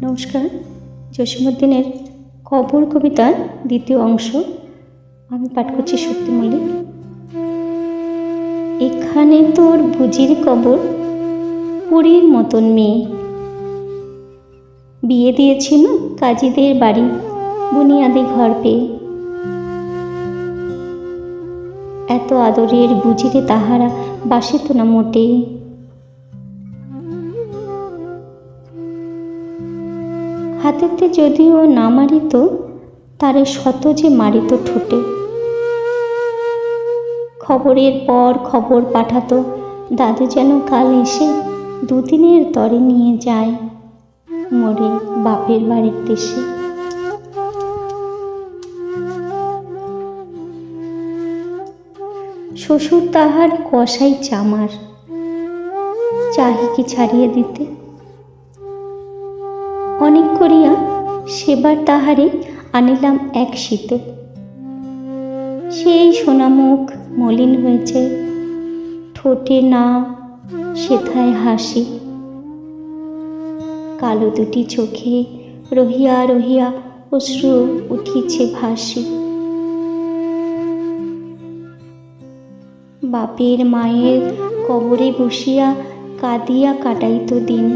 নমস্কার। জসীমউদ্দিনের কবর কবিতার দ্বিতীয় অংশ আমি পাঠ করছি শক্তি মল্লিক। এখানে তোর বুঝির কবর, পুরীর মতন মেয়ে, বিয়ে দিয়েছিল কাজীদের বাড়ি, বুনিয়াদি ঘর পেয়ে। এত আদরের বুঝিরে তাহারা বাসিত না মোটেই। হাতেতে যদিও না মারিত, তারে শত যে মারিত ঠোঁটে। খবরের পর খবর পাঠাতো, দাদু যেন কাল এসে দুদিনের তরে নিয়ে যায় মোরে বাপের বাড়ির দেশে। শ্বশুর তাহার কসাই চামার, চাহিকে ছাড়িয়ে দিতে। অনেক করিয়া সেবার তাহারে আনিলাম এক শীতে। সেই সোনামুখ মলিন হয়েছে, ঠোঁটে না সেথায় হাসি। কালো দুটি চোখে রহিয়া রহিয়া অশ্রু উঠিছে ভাসি। বাপের মায়ের কবরে বসিয়া কাঁদিয়া কাটাইত দিন।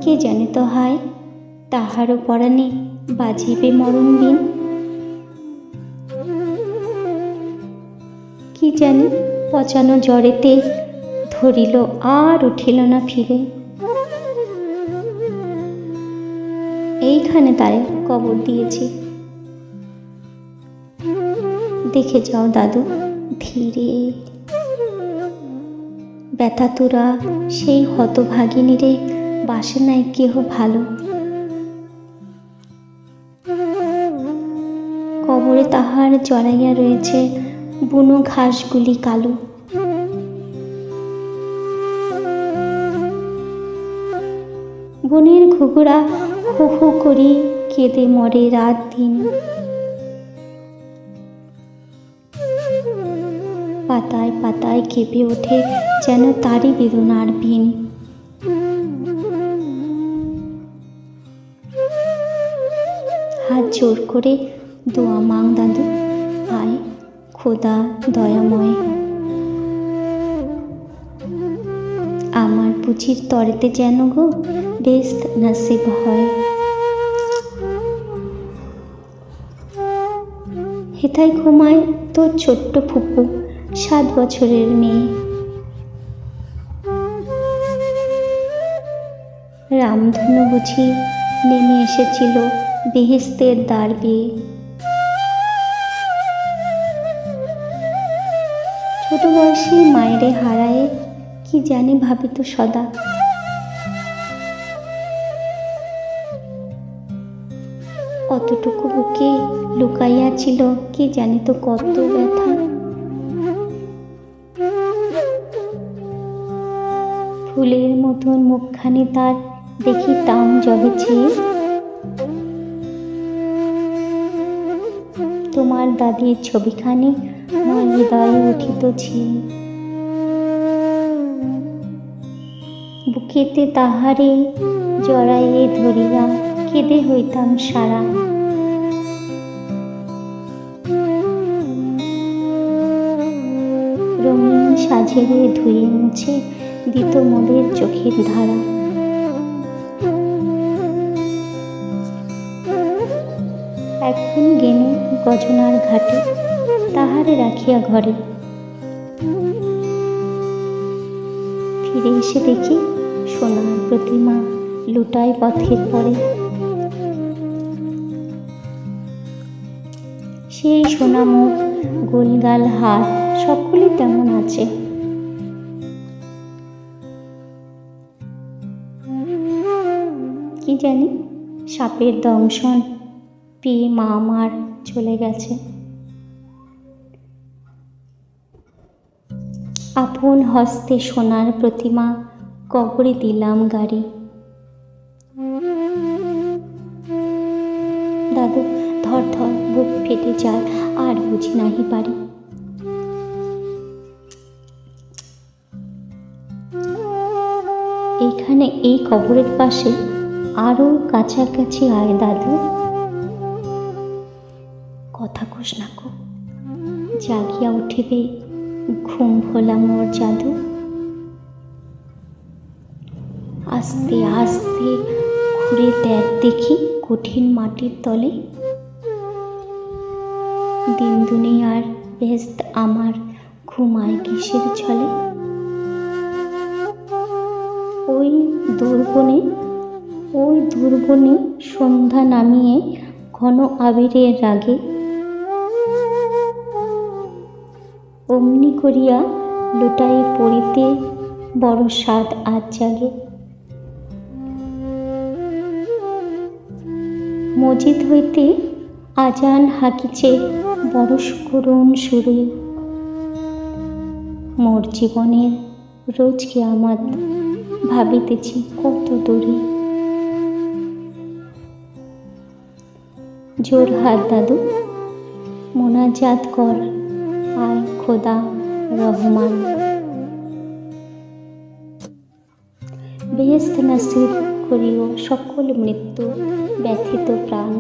কে জানে তো হায়, তাহারও পরাণে বাজিবে মরণ বিন। কি জানি পচানো জ্বরেতে ধরিল আর উঠিল না ফিরে। এইখানে তারে কবর দিয়েছি, দেখে যাও দাদু ধীরে। ব্যথা তোরা সেই হতভাগিনীরে বাসে নাই কেহ ভালো। কবরে তাহার জড়াইয়া রয়েছে বুনো ঘাসগুলি কালো। বনের ঘুঘুরা হু হু করি কেঁদে মরে রাত দিন। পাতায় পাতায় কেঁপে ওঠে যেন তারই বেদনার বিন। হাত জোর করে দোয়া মাং দাদু, আয় খোদা দয়াময়। আমার বুঝির তরেতে যেন গো বেস্ত নসিব হয়। হেথায় ঘুমায় তোর ছোট্ট ফুপু, 7 বছরের মেয়ে। রামধনু বুঝি নেমে এসেছিল বেহেস্তের দ্বার বেয়ে। ছোট বয়সে মায়েরে হারায়ে কি জানি ভাবিত সদা। অতটুকু বুকে লুকাইয়া ছিল কে জানি তো কত ব্যথা। ফুলের মতন মুখখানি তার দেখিতাম যবে চেয়ে। তোমার দাদির ছবিখানি আমার হৃদয়ে উঠিত ছিয়ে। বুকেতে তাহারে জড়াইয়ে ধরিয়া কেঁদে হইতাম সারা। রঙিন সাজেরে ধুয়ে মুছে দিত মোদের চোখের ধারা। এখন গেনু গজনার ঘাটে, তাহারে রাখিয়া ঘরে। ফিরে এসে দেখি সোনার প্রতিমা লুটায় পথের পরে। সেই সোনামুখ গোলগাল হাত সকলই তেমন আছে। কি জানি সাপের দংশন পেয়ে মা আমার চলে গেছে। আপন হস্তে সোনার প্রতিমা কবরে দিলাম গাড়ি। দাদু ধর ধর, বুক ফেটে যায়, আর বুঝি নাহি পারি। এইখানে এই কবরের পাশে আরও কাছাকাছি আয় দাদু। কথা কোস না কো, জাগিয়া উঠিবে ঘুম ভোলা মোর জাদু। আস্তে আস্তে ঘুরে দেখ দেখি কঠিন মাটির তলে, দিন দুনিয়ার ব্যস্ত আমার ঘুমায় কিসের ছলে। ওই দুর্বনে সন্ধ্যা নামিয়ে ঘন আবিরের রাগে অমনি করিয়া লুটাই পড়িতে বড় স্বাদ আজ জাগে। মসজিদ হইতে আজান হাকিছে বড় করুণ সুরে, মোর জীবনের রোজ কিয়ামত ভাবিতেছি কত দূরে। জোর হাত দাদু, মোনাজাত কর আয় খোদা রহমান। বেহেশত নসিব করিও সকল মৃত্যু ব্যথিত প্রাণ।